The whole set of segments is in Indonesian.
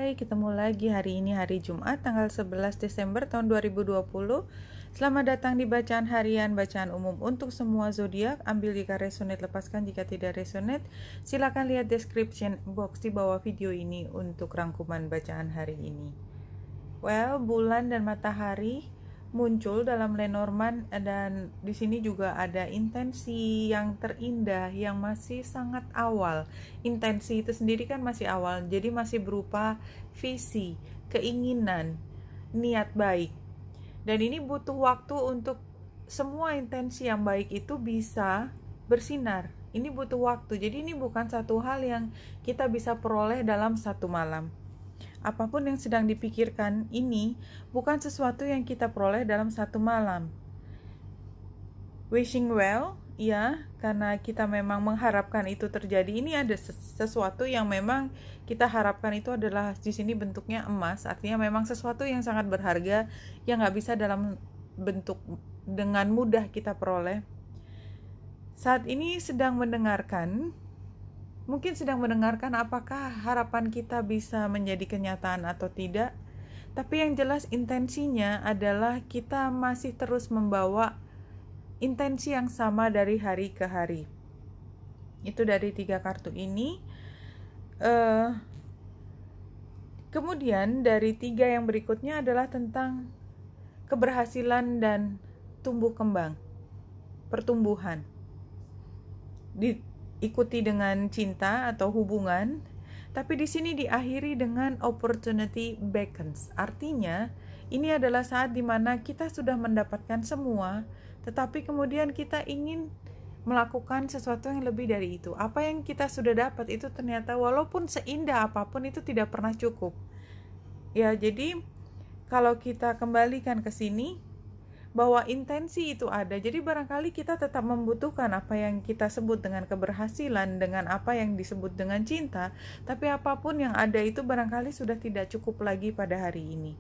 Hai, ketemu lagi hari ini hari Jumat tanggal 11 Desember tahun 2020. Selamat datang di bacaan harian, bacaan umum untuk semua zodiak. Ambil jika resonate, lepaskan jika tidak resonate. Silakan lihat description box di bawah video ini untuk rangkuman bacaan hari ini. Well, bulan dan matahari muncul dalam Lenormand dan di sini juga ada intensi yang terindah yang masih sangat awal. Intensi itu sendiri kan masih awal, jadi masih berupa visi, keinginan, niat baik. Dan ini butuh waktu untuk semua intensi yang baik itu bisa bersinar. Ini butuh waktu. Jadi ini bukan satu hal yang kita bisa peroleh dalam satu malam. Apapun yang sedang dipikirkan ini bukan sesuatu yang kita peroleh dalam satu malam. Wishing well, ya, karena kita memang mengharapkan itu terjadi. Ini ada sesuatu yang memang kita harapkan itu adalah di sini bentuknya emas, artinya memang sesuatu yang sangat berharga yang nggak bisa dalam bentuk dengan mudah kita peroleh. Saat ini mungkin sedang mendengarkan apakah harapan kita bisa menjadi kenyataan atau tidak. Tapi yang jelas intensinya adalah kita masih terus membawa intensi yang sama dari hari ke hari. Itu dari 3 kartu ini. Kemudian dari 3 yang berikutnya adalah tentang keberhasilan dan tumbuh kembang, pertumbuhan. Diikuti dengan cinta atau hubungan, tapi di sini diakhiri dengan opportunity beckons. Artinya, ini adalah saat dimana kita sudah mendapatkan semua, tetapi kemudian kita ingin melakukan sesuatu yang lebih dari itu. Apa yang kita sudah dapat itu ternyata walaupun seindah apapun itu tidak pernah cukup. Ya, jadi kalau kita kembalikan ke sini, bahwa intensi itu ada. Jadi barangkali kita tetap membutuhkan apa yang kita sebut dengan keberhasilan, dengan apa yang disebut dengan cinta, tapi apapun yang ada itu barangkali sudah tidak cukup lagi pada hari ini.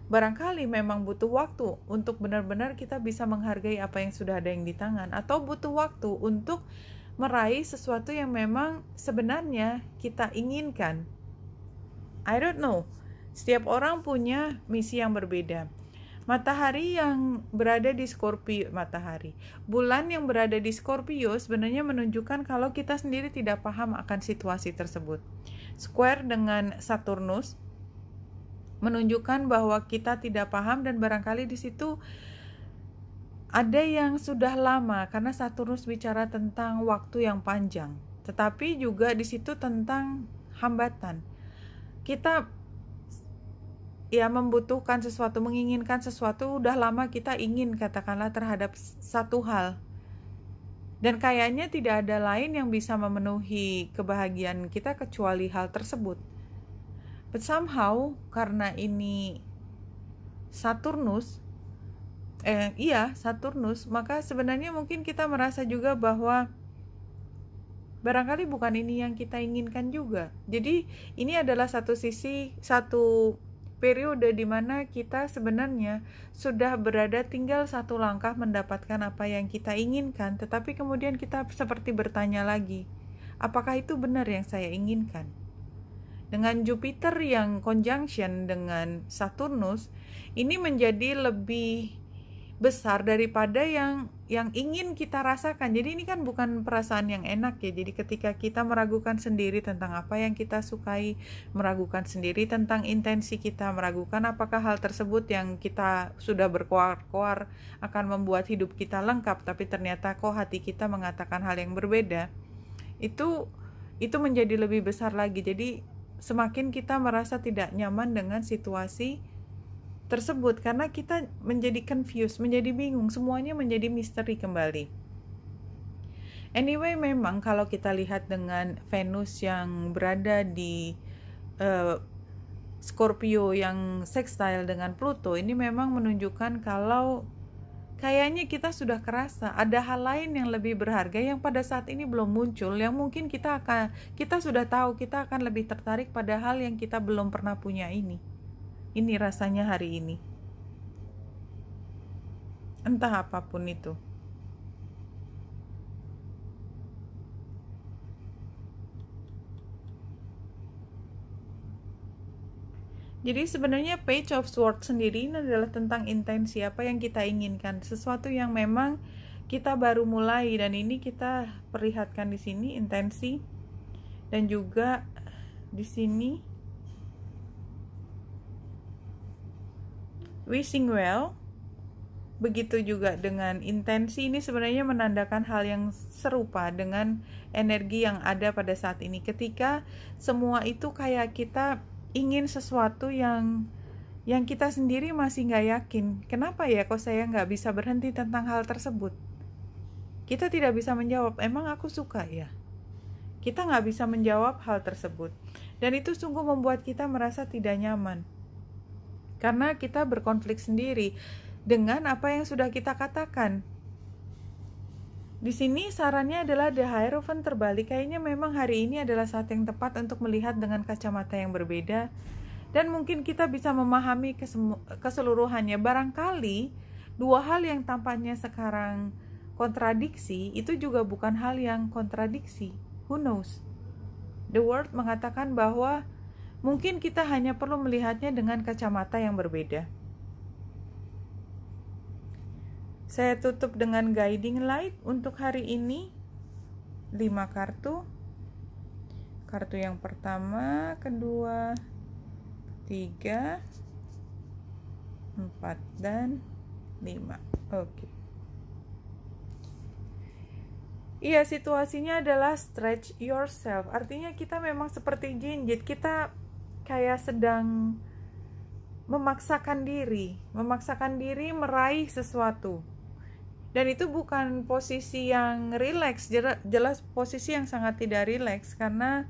Barangkali memang butuh waktu untuk benar-benar kita bisa menghargai apa yang sudah ada yang di tangan, atau butuh waktu untuk meraih sesuatu yang memang sebenarnya kita inginkan. I don't know. Setiap orang punya misi yang berbeda. Matahari yang berada di Scorpio, bulan yang berada di Scorpio sebenarnya menunjukkan kalau kita sendiri tidak paham akan situasi tersebut. Square dengan Saturnus menunjukkan bahwa kita tidak paham dan barangkali di situ ada yang sudah lama karena Saturnus bicara tentang waktu yang panjang, tetapi juga di situ tentang hambatan. Kita membutuhkan sesuatu, menginginkan sesuatu, udah lama kita ingin katakanlah terhadap satu hal. Dan kayaknya tidak ada lain yang bisa memenuhi kebahagiaan kita kecuali hal tersebut. But somehow, karena ini Saturnus, maka sebenarnya mungkin kita merasa juga bahwa barangkali bukan ini yang kita inginkan juga. Jadi ini adalah satu periode di mana kita sebenarnya sudah berada tinggal satu langkah mendapatkan apa yang kita inginkan, tetapi kemudian kita seperti bertanya lagi, apakah itu benar yang saya inginkan? Dengan Jupiter yang conjunction dengan Saturnus, ini menjadi lebih besar daripada yang ingin kita rasakan. Jadi ini kan bukan perasaan yang enak ya. Jadi ketika kita meragukan sendiri tentang apa yang kita sukai, meragukan sendiri tentang intensi kita, meragukan apakah hal tersebut yang kita sudah berkoar-koar akan membuat hidup kita lengkap, tapi ternyata kok hati kita mengatakan hal yang berbeda, itu menjadi lebih besar lagi. Jadi semakin kita merasa tidak nyaman dengan situasi tersebut karena kita menjadi confused, menjadi bingung, semuanya menjadi misteri kembali. Anyway, memang kalau kita lihat dengan Venus yang berada di Scorpio yang sextile dengan Pluto, ini memang menunjukkan kalau kayaknya kita sudah kerasa ada hal lain yang lebih berharga yang pada saat ini belum muncul, yang mungkin kita sudah tahu kita akan lebih tertarik pada hal yang kita belum pernah punya ini. Ini rasanya hari ini. Entah apapun itu. Jadi sebenarnya Page of Swords sendiri ini adalah tentang intensi, apa yang kita inginkan, sesuatu yang memang kita baru mulai, dan ini kita perlihatkan di sini intensi, dan juga di sini wishing well. Begitu juga dengan intensi, ini sebenarnya menandakan hal yang serupa dengan energi yang ada pada saat ini, ketika semua itu kayak kita ingin sesuatu yang kita sendiri masih nggak yakin. Kenapa ya kok saya nggak bisa berhenti tentang hal tersebut? Kita tidak bisa menjawab, emang aku suka ya? Kita nggak bisa menjawab hal tersebut. Dan itu sungguh membuat kita merasa tidak nyaman. Karena kita berkonflik sendiri dengan apa yang sudah kita katakan. Di sini sarannya adalah The Hierophant terbalik. Kayaknya memang hari ini adalah saat yang tepat untuk melihat dengan kacamata yang berbeda, dan mungkin kita bisa memahami keseluruhannya. Barangkali dua hal yang tampaknya sekarang kontradiksi itu juga bukan hal yang kontradiksi. Who knows? The World mengatakan bahwa mungkin kita hanya perlu melihatnya dengan kacamata yang berbeda. Saya tutup dengan guiding light untuk hari ini. 5 kartu. Kartu yang pertama, kedua, 3, 4, dan 5. Oke. Iya, situasinya adalah stretch yourself. Artinya kita memang seperti jinjit. Kita kayak sedang memaksakan diri meraih sesuatu. Dan itu bukan posisi yang rileks, jelas posisi yang sangat tidak rileks, karena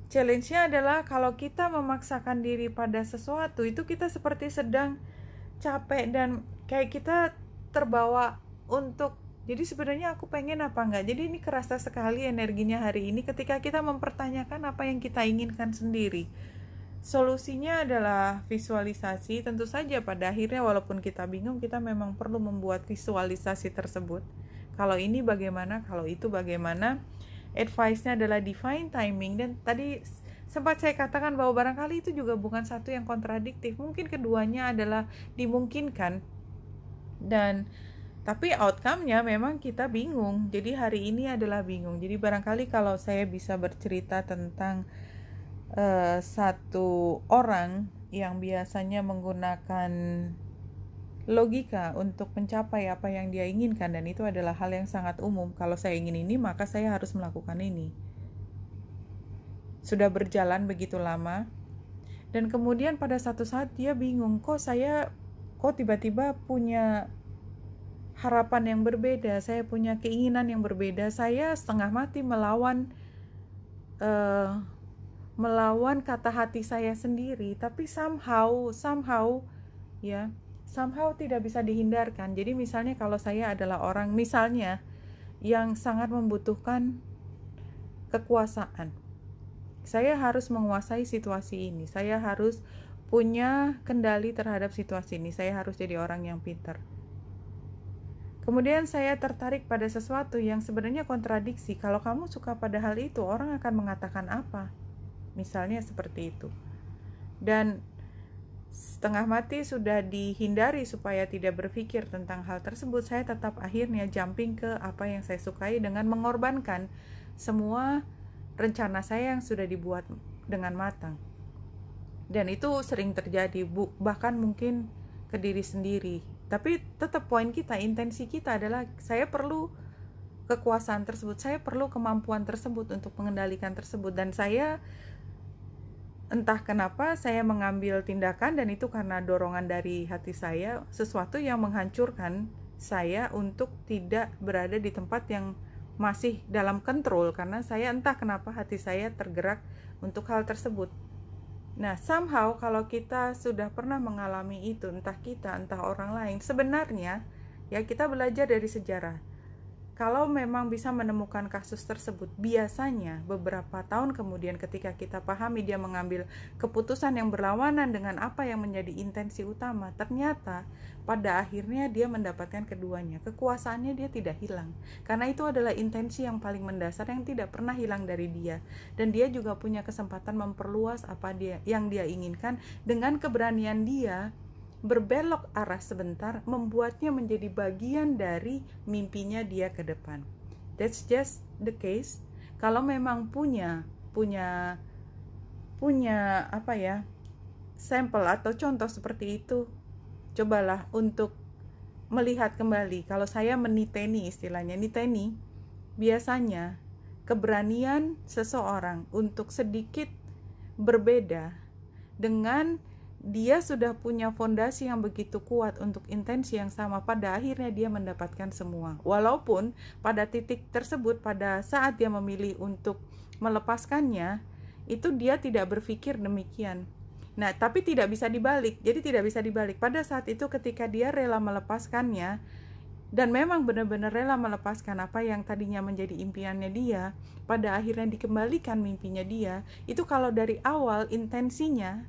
challenge-nya adalah kalau kita memaksakan diri pada sesuatu, itu kita seperti sedang capek dan kayak kita terbawa untuk, jadi sebenarnya aku pengen apa enggak. Jadi ini kerasa sekali energinya hari ini ketika kita mempertanyakan apa yang kita inginkan sendiri. Solusinya adalah visualisasi. Tentu saja pada akhirnya walaupun kita bingung, kita memang perlu membuat visualisasi tersebut. Kalau ini bagaimana, kalau itu bagaimana. Advice-nya adalah divine timing. Dan tadi sempat saya katakan bahwa barangkali itu juga bukan satu yang kontradiktif. Mungkin keduanya adalah dimungkinkan. Tapi outcome-nya memang kita bingung. Jadi hari ini adalah bingung. Jadi barangkali kalau saya bisa bercerita tentang satu orang yang biasanya menggunakan logika untuk mencapai apa yang dia inginkan, dan itu adalah hal yang sangat umum. Kalau saya ingin ini, maka saya harus melakukan ini. Sudah berjalan begitu lama, dan kemudian pada satu saat dia bingung, kok tiba-tiba punya harapan yang berbeda, saya punya keinginan yang berbeda, saya setengah mati melawan kata hati saya sendiri, tapi somehow tidak bisa dihindarkan. Jadi misalnya kalau saya adalah orang misalnya yang sangat membutuhkan kekuasaan, saya harus menguasai situasi ini, saya harus punya kendali terhadap situasi ini, saya harus jadi orang yang pintar. Kemudian saya tertarik pada sesuatu yang sebenarnya kontradiksi. Kalau kamu suka pada hal itu, orang akan mengatakan apa? Misalnya seperti itu. Dan setengah mati sudah dihindari supaya tidak berpikir tentang hal tersebut, saya tetap akhirnya jumping ke apa yang saya sukai dengan mengorbankan semua rencana saya yang sudah dibuat dengan matang. Dan itu sering terjadi, bahkan mungkin ke diri sendiri. Tapi tetap poin kita, intensi kita adalah saya perlu kekuasaan tersebut, saya perlu kemampuan tersebut untuk mengendalikan tersebut. Dan saya entah kenapa saya mengambil tindakan, dan itu karena dorongan dari hati saya, sesuatu yang menghancurkan saya untuk tidak berada di tempat yang masih dalam kontrol, karena saya entah kenapa hati saya tergerak untuk hal tersebut. Nah, somehow kalau kita sudah pernah mengalami itu, entah kita, entah orang lain, sebenarnya ya kita belajar dari sejarah. kalau memang bisa menemukan kasus tersebut, biasanya beberapa tahun kemudian ketika kita pahami dia mengambil keputusan yang berlawanan dengan apa yang menjadi intensi utama, ternyata pada akhirnya dia mendapatkan keduanya. Kekuasaannya dia tidak hilang, karena itu adalah intensi yang paling mendasar yang tidak pernah hilang dari dia. Dan dia juga punya kesempatan memperluas apa yang dia inginkan dengan keberanian dia berbelok arah sebentar, membuatnya menjadi bagian dari mimpinya dia ke depan. That's just the case. Kalau memang punya sampel atau contoh seperti itu, cobalah untuk melihat kembali. Kalau saya meniteni, istilahnya niteni, biasanya keberanian seseorang untuk sedikit berbeda dengan dia sudah punya fondasi yang begitu kuat untuk intensi yang sama, pada akhirnya dia mendapatkan semua. Walaupun pada titik tersebut, pada saat dia memilih untuk melepaskannya, itu dia tidak berpikir demikian. Nah, tapi tidak bisa dibalik. Jadi tidak bisa dibalik. Pada saat itu ketika dia rela melepaskannya, dan memang benar-benar rela melepaskan apa yang tadinya menjadi impiannya dia, pada akhirnya dikembalikan mimpinya dia, itu kalau dari awal intensinya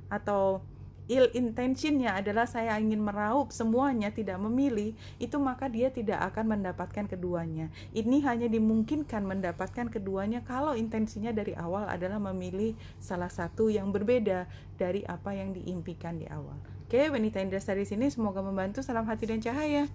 atau ill intentionnya adalah saya ingin meraup semuanya, tidak memilih, itu maka dia tidak akan mendapatkan keduanya. Ini hanya dimungkinkan mendapatkan keduanya kalau intensinya dari awal adalah memilih salah satu yang berbeda dari apa yang diimpikan di awal. Oke, Wanita Indra dari sini, semoga membantu. Salam hati dan cahaya.